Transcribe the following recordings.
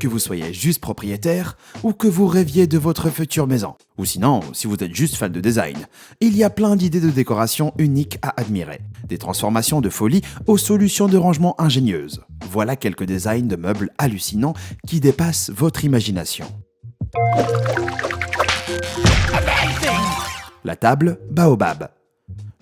Que vous soyez juste propriétaire ou que vous rêviez de votre future maison. Ou sinon, si vous êtes juste fan de design, il y a plein d'idées de décoration uniques à admirer. Des transformations de folie aux solutions de rangement ingénieuses. Voilà quelques designs de meubles hallucinants qui dépassent votre imagination. La table Baobab.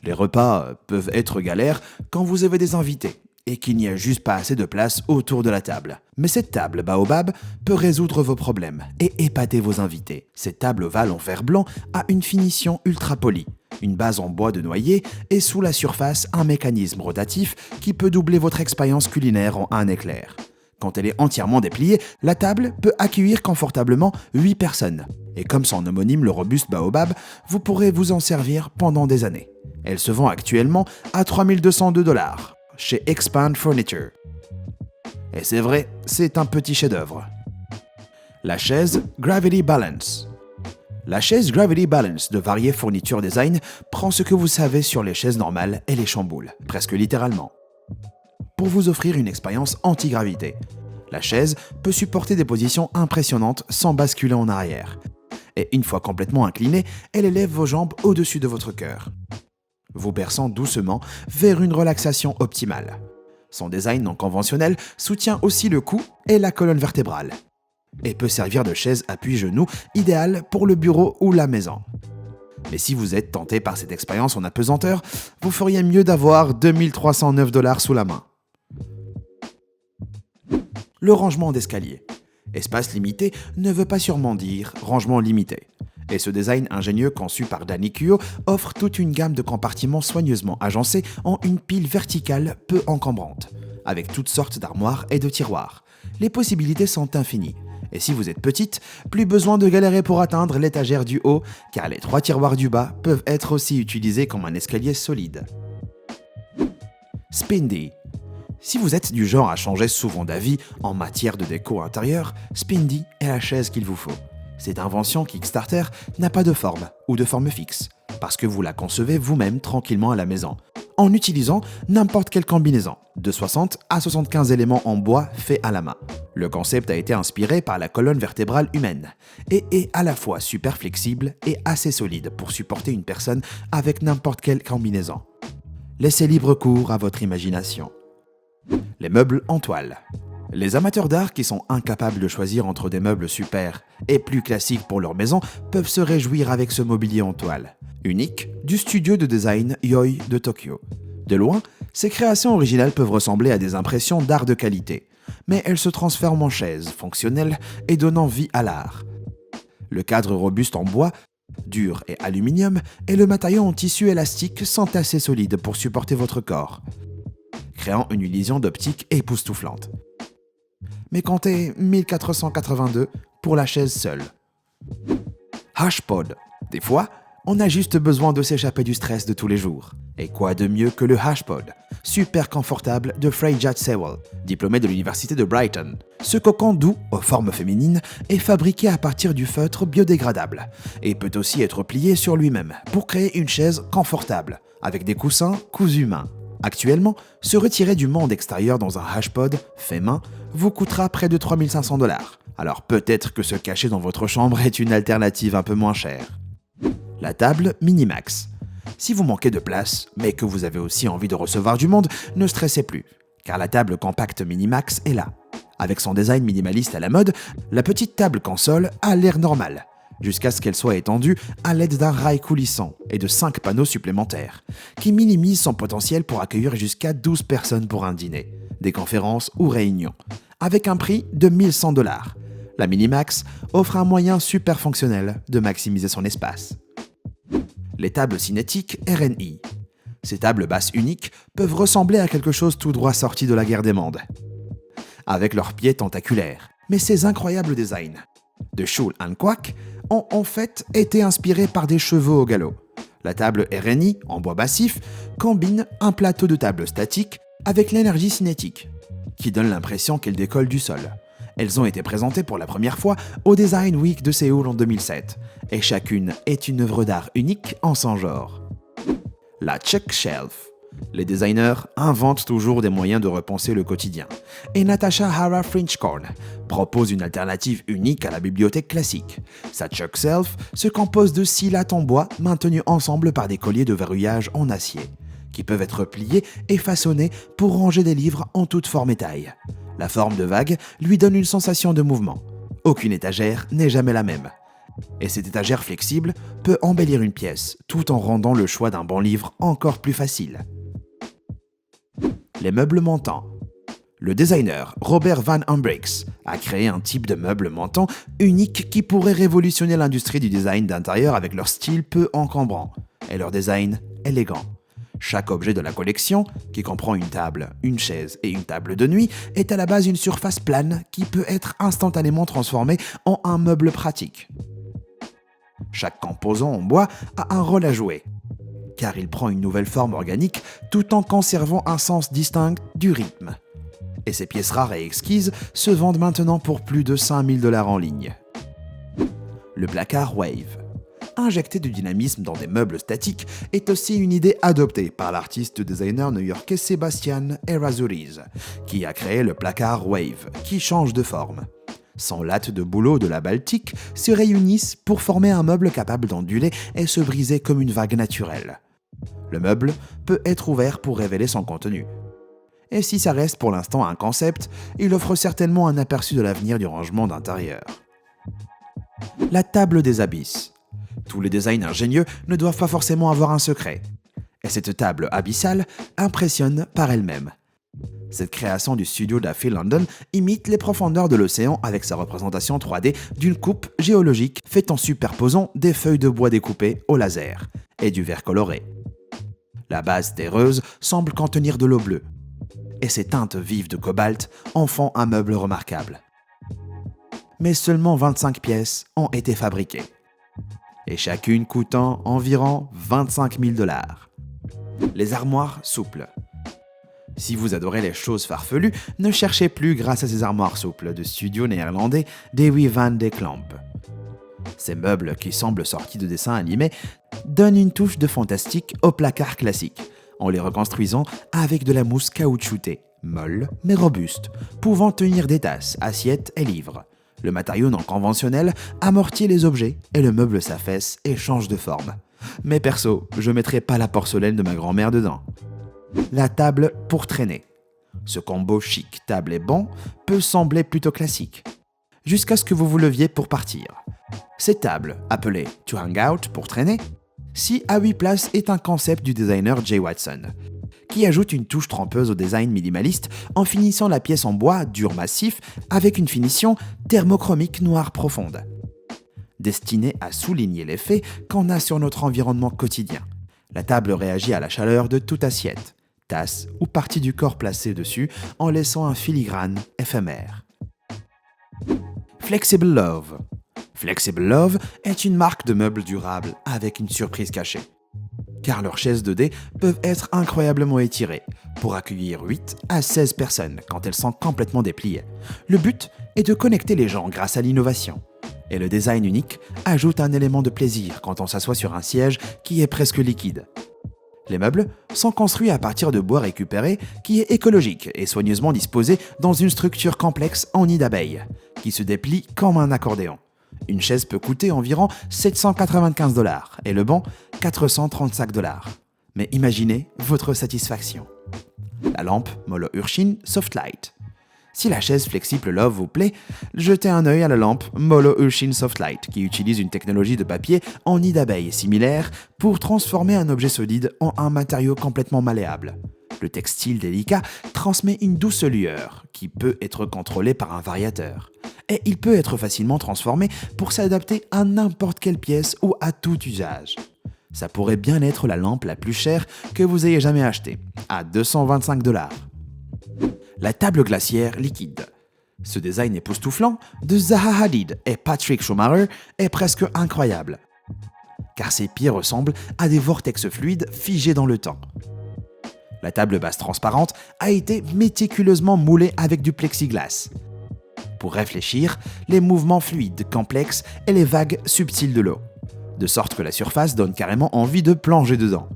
Les repas peuvent être galères quand vous avez des invités et qu'il n'y a juste pas assez de place autour de la table. Mais cette table Baobab peut résoudre vos problèmes et épater vos invités. Cette table ovale en verre blanc a une finition ultra polie, une base en bois de noyer et sous la surface un mécanisme rotatif qui peut doubler votre expérience culinaire en un éclair. Quand elle est entièrement dépliée, la table peut accueillir confortablement 8 personnes. Et comme son homonyme le robuste Baobab, vous pourrez vous en servir pendant des années. Elle se vend actuellement à 3202 $ chez Expand Furniture. Et c'est vrai, c'est un petit chef-d'œuvre. La chaise Gravity Balance. La chaise Gravity Balance de variées fournitures design prend ce que vous savez sur les chaises normales et les chamboule, presque littéralement, pour vous offrir une expérience anti-gravité. La chaise peut supporter des positions impressionnantes sans basculer en arrière. Et une fois complètement inclinée, elle élève vos jambes au-dessus de votre cœur, vous berçant doucement vers une relaxation optimale. Son design non conventionnel soutient aussi le cou et la colonne vertébrale et peut servir de chaise appui-genou idéale pour le bureau ou la maison. Mais si vous êtes tenté par cette expérience en apesanteur, vous feriez mieux d'avoir 2309 $ sous la main. Le rangement d'escalier. Espace limité ne veut pas sûrement dire rangement limité. Et ce design ingénieux conçu par Danny Kuo offre toute une gamme de compartiments soigneusement agencés en une pile verticale peu encombrante, avec toutes sortes d'armoires et de tiroirs. Les possibilités sont infinies. Et si vous êtes petite, plus besoin de galérer pour atteindre l'étagère du haut, car les 3 tiroirs du bas peuvent être aussi utilisés comme un escalier solide. Spindy. Si vous êtes du genre à changer souvent d'avis en matière de déco intérieure, Spindy est la chaise qu'il vous faut. Cette invention Kickstarter n'a pas de forme ou de forme fixe, parce que vous la concevez vous-même tranquillement à la maison, en utilisant n'importe quelle combinaison, de 60 à 75 éléments en bois faits à la main. Le concept a été inspiré par la colonne vertébrale humaine, et est à la fois super flexible et assez solide pour supporter une personne avec n'importe quelle combinaison. Laissez libre cours à votre imagination. Les meubles en toile. Les amateurs d'art qui sont incapables de choisir entre des meubles super et plus classiques pour leur maison peuvent se réjouir avec ce mobilier en toile, unique du studio de design Yoi de Tokyo. De loin, ces créations originales peuvent ressembler à des impressions d'art de qualité, mais elles se transforment en chaises fonctionnelles et donnant vie à l'art. Le cadre robuste en bois, dur et aluminium, et le matériau en tissu élastique sont assez solides pour supporter votre corps, créant une illusion d'optique époustouflante. Mais comptez 1482 pour la chaise seule. Hashpod. Des fois, on a juste besoin de s'échapper du stress de tous les jours. Et quoi de mieux que le Hashpod, super confortable de Freya Sewell, diplômé de l'université de Brighton. Ce cocon doux, aux formes féminines, est fabriqué à partir du feutre biodégradable et peut aussi être plié sur lui-même pour créer une chaise confortable, avec des coussins cousus main. Actuellement, se retirer du monde extérieur dans un Hashpod fait main vous coûtera près de 3500 $. Alors peut-être que se cacher dans votre chambre est une alternative un peu moins chère. La table Minimax. Si vous manquez de place, mais que vous avez aussi envie de recevoir du monde, ne stressez plus, car la table compacte Minimax est là. Avec son design minimaliste à la mode, la petite table console a l'air normale, jusqu'à ce qu'elle soit étendue à l'aide d'un rail coulissant et de 5 panneaux supplémentaires, qui minimisent son potentiel pour accueillir jusqu'à 12 personnes pour un dîner, des conférences ou réunions, avec un prix de 1100 $. La Minimax offre un moyen super fonctionnel de maximiser son espace. Les tables cinétiques RNI. Ces tables basses uniques peuvent ressembler à quelque chose tout droit sorti de la guerre des mondes, avec leurs pieds tentaculaires. Mais ces incroyables designs de Schul & Quack ont en fait été inspirés par des chevaux au galop. La table RNI, en bois massif, combine un plateau de table statique avec l'énergie cinétique, qui donne l'impression qu'elle décolle du sol. Elles ont été présentées pour la première fois au Design Week de Séoul en 2007, et chacune est une œuvre d'art unique en son genre. La Check Shelf. Les designers inventent toujours des moyens de repenser le quotidien. Et Natasha Hara Frenchcorn propose une alternative unique à la bibliothèque classique. Sa Chuck Shelf se compose de 6 lattes en bois maintenues ensemble par des colliers de verrouillage en acier, qui peuvent être pliés et façonnés pour ranger des livres en toute forme et taille. La forme de vague lui donne une sensation de mouvement. Aucune étagère n'est jamais la même. Et cette étagère flexible peut embellir une pièce, tout en rendant le choix d'un bon livre encore plus facile. Les meubles montants. Le designer Robert Van Ambrix a créé un type de meuble montant unique qui pourrait révolutionner l'industrie du design d'intérieur avec leur style peu encombrant et leur design élégant. Chaque objet de la collection, qui comprend une table, une chaise et une table de nuit, est à la base une surface plane qui peut être instantanément transformée en un meuble pratique. Chaque composant en bois a un rôle à jouer, car il prend une nouvelle forme organique tout en conservant un sens distinct du rythme. Et ces pièces rares et exquises se vendent maintenant pour plus de 5 000 $ en ligne. Le placard Wave. Injecter du dynamisme dans des meubles statiques est aussi une idée adoptée par l'artiste designer new-yorkais Sebastian Errázuriz, qui a créé le placard Wave, qui change de forme. 100 lattes de bouleau de la Baltique se réunissent pour former un meuble capable d'onduler et se briser comme une vague naturelle. Le meuble peut être ouvert pour révéler son contenu. Et si ça reste pour l'instant un concept, il offre certainement un aperçu de l'avenir du rangement d'intérieur. La table des abysses. Tous les designs ingénieux ne doivent pas forcément avoir un secret. Et cette table abyssale impressionne par elle-même. Cette création du studio d'Affy London imite les profondeurs de l'océan avec sa représentation 3D d'une coupe géologique faite en superposant des feuilles de bois découpées au laser et du verre coloré. La base terreuse semble contenir de l'eau bleue, et ses teintes vives de cobalt en font un meuble remarquable. Mais seulement 25 pièces ont été fabriquées, et chacune coûtant environ 25 000 $. Les armoires souples. Si vous adorez les choses farfelues, ne cherchez plus grâce à ces armoires souples de studio néerlandais Dewy van de Klamp. Ces meubles qui semblent sortis de dessins animés donnent une touche de fantastique aux placards classiques, en les reconstruisant avec de la mousse caoutchoutée, molle mais robuste, pouvant tenir des tasses, assiettes et livres. Le matériau non conventionnel amortit les objets et le meuble s'affaisse et change de forme. Mais perso, je mettrai pas la porcelaine de ma grand-mère dedans. La table pour traîner. Ce combo chic table et banc peut sembler plutôt classique, jusqu'à ce que vous vous leviez pour partir. Cette table, appelée « to hang out » pour traîner, 6 à 8 places est un concept du designer Jay Watson, qui ajoute une touche trompeuse au design minimaliste en finissant la pièce en bois dur massif avec une finition thermochromique noire profonde, destinée à souligner l'effet qu'on a sur notre environnement quotidien. La table réagit à la chaleur de toute assiette, tasse ou partie du corps placée dessus en laissant un filigrane éphémère. Flexible Love. Flexible Love est une marque de meubles durables avec une surprise cachée. Car leurs chaises 2D peuvent être incroyablement étirées pour accueillir 8 à 16 personnes quand elles sont complètement dépliées. Le but est de connecter les gens grâce à l'innovation. Et le design unique ajoute un élément de plaisir quand on s'assoit sur un siège qui est presque liquide. Les meubles sont construits à partir de bois récupéré qui est écologique et soigneusement disposé dans une structure complexe en nid d'abeille, qui se déplie comme un accordéon. Une chaise peut coûter environ 795 $ et le banc 435 $. Mais imaginez votre satisfaction. La lampe Molo Urshin Softlight. Si la chaise flexible Love vous plaît, jetez un œil à la lampe Molo Urshin Softlight qui utilise une technologie de papier en nid d'abeille similaire pour transformer un objet solide en un matériau complètement malléable. Le textile délicat transmet une douce lueur qui peut être contrôlée par un variateur. Et il peut être facilement transformé pour s'adapter à n'importe quelle pièce ou à tout usage. Ça pourrait bien être la lampe la plus chère que vous ayez jamais achetée, à 225 $. La table glaciaire liquide. Ce design époustouflant de Zaha Hadid et Patrick Schumacher est presque incroyable, car ses pieds ressemblent à des vortex fluides figés dans le temps. La table basse transparente a été méticuleusement moulée avec du plexiglas, pour réfléchir les mouvements fluides complexes et les vagues subtiles de l'eau, de sorte que la surface donne carrément envie de plonger dedans.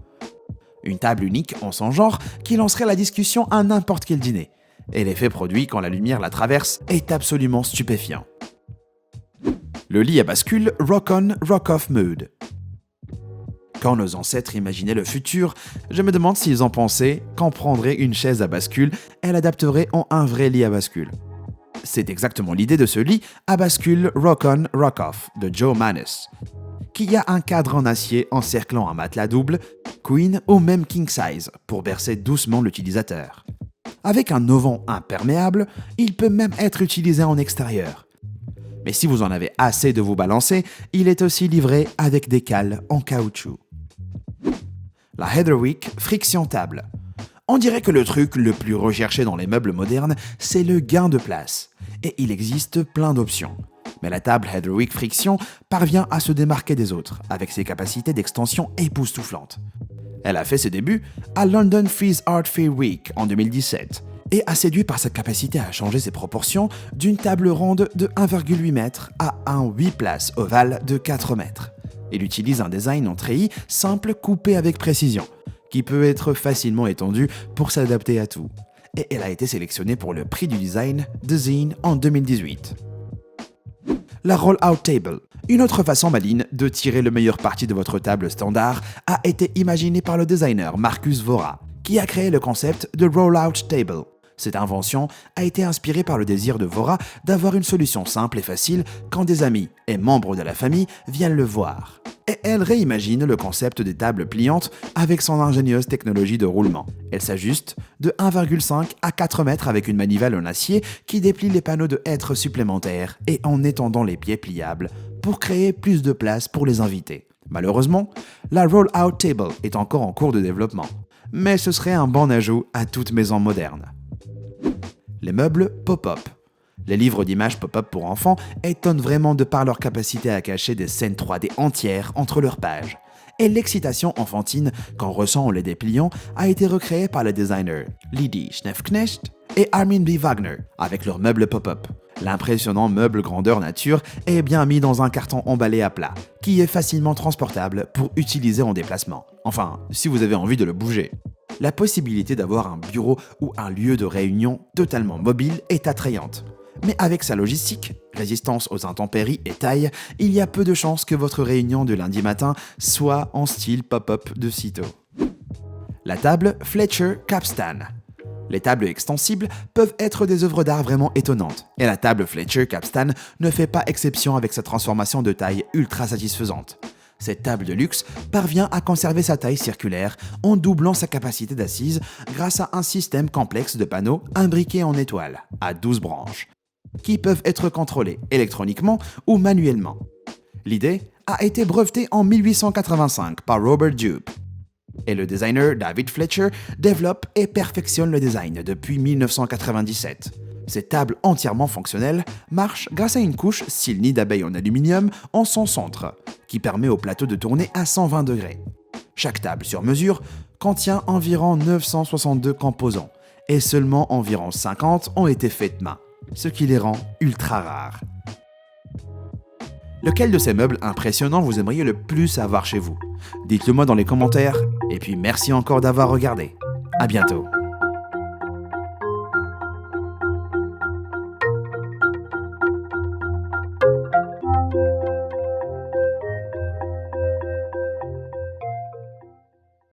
Une table unique en son genre qui lancerait la discussion à n'importe quel dîner. Et l'effet produit quand la lumière la traverse est absolument stupéfiant. Le lit à bascule Rock-on, Rock-off Mode. Quand nos ancêtres imaginaient le futur, je me demande s'ils en pensaient qu'on prendrait une chaise à bascule et l'adapterait en un vrai lit à bascule. C'est exactement l'idée de ce lit à bascule Rock-on, Rock-off de Joe Maness, qui a un cadre en acier encerclant un matelas double, queen ou même king size pour bercer doucement l'utilisateur. Avec un auvent imperméable, il peut même être utilisé en extérieur. Mais si vous en avez assez de vous balancer, il est aussi livré avec des cales en caoutchouc. La Heatherwick Friction Table. On dirait que le truc le plus recherché dans les meubles modernes, c'est le gain de place. Et il existe plein d'options. Mais la table Heatherwick Friction parvient à se démarquer des autres, avec ses capacités d'extension époustouflantes. Elle a fait ses débuts à London Freeze Art Fair Week en 2017 et a séduit par sa capacité à changer ses proportions d'une table ronde de 1,8 m à un 8 places ovale de 4 mètres. Il utilise un design en treillis simple coupé avec précision, qui peut être facilement étendu pour s'adapter à tout. Et elle a été sélectionnée pour le prix du design de Zine en 2018. La Roll-Out Table. Une autre façon maligne de tirer le meilleur parti de votre table standard a été imaginée par le designer Marcus Vora, qui a créé le concept de Roll-Out Table. Cette invention a été inspirée par le désir de Vora d'avoir une solution simple et facile quand des amis et membres de la famille viennent le voir. Et elle réimagine le concept des tables pliantes avec son ingénieuse technologie de roulement. Elle s'ajuste de 1,5 à 4 mètres avec une manivelle en acier qui déplie les panneaux de hêtre supplémentaires et en étendant les pieds pliables pour créer plus de place pour les invités. Malheureusement, la Roll-Out Table est encore en cours de développement, mais ce serait un bon ajout à toute maison moderne. Les meubles pop-up. Les livres d'images pop-up pour enfants étonnent vraiment de par leur capacité à cacher des scènes 3D entières entre leurs pages. Et l'excitation enfantine qu'on ressent en les dépliant a été recréée par les designers Lydie Schnepfknecht et Armin B. Wagner avec leurs meubles pop-up. L'impressionnant meuble grandeur nature est bien mis dans un carton emballé à plat, qui est facilement transportable pour utiliser en déplacement. Enfin, si vous avez envie de le bouger. La possibilité d'avoir un bureau ou un lieu de réunion totalement mobile est attrayante. Mais avec sa logistique, résistance aux intempéries et taille, il y a peu de chances que votre réunion de lundi matin soit en style pop-up de sitôt. La table Fletcher Capstan. Les tables extensibles peuvent être des œuvres d'art vraiment étonnantes, et la table Fletcher Capstan ne fait pas exception avec sa transformation de taille ultra satisfaisante. Cette table de luxe parvient à conserver sa taille circulaire en doublant sa capacité d'assise grâce à un système complexe de panneaux imbriqués en étoiles, à 12 branches, qui peuvent être contrôlés électroniquement ou manuellement. L'idée a été brevetée en 1885 par Robert Dupe. Et le designer David Fletcher développe et perfectionne le design depuis 1997. Cette table entièrement fonctionnelle marche grâce à une couche style nid d'abeille en aluminium en son centre, qui permet au plateau de tourner à 120 degrés. Chaque table sur mesure contient environ 962 composants, et seulement environ 50 ont été faits main, ce qui les rend ultra rares. Lequel de ces meubles impressionnants vous aimeriez le plus avoir chez vous? Dites-le moi dans les commentaires, et puis merci encore d'avoir regardé. À bientôt.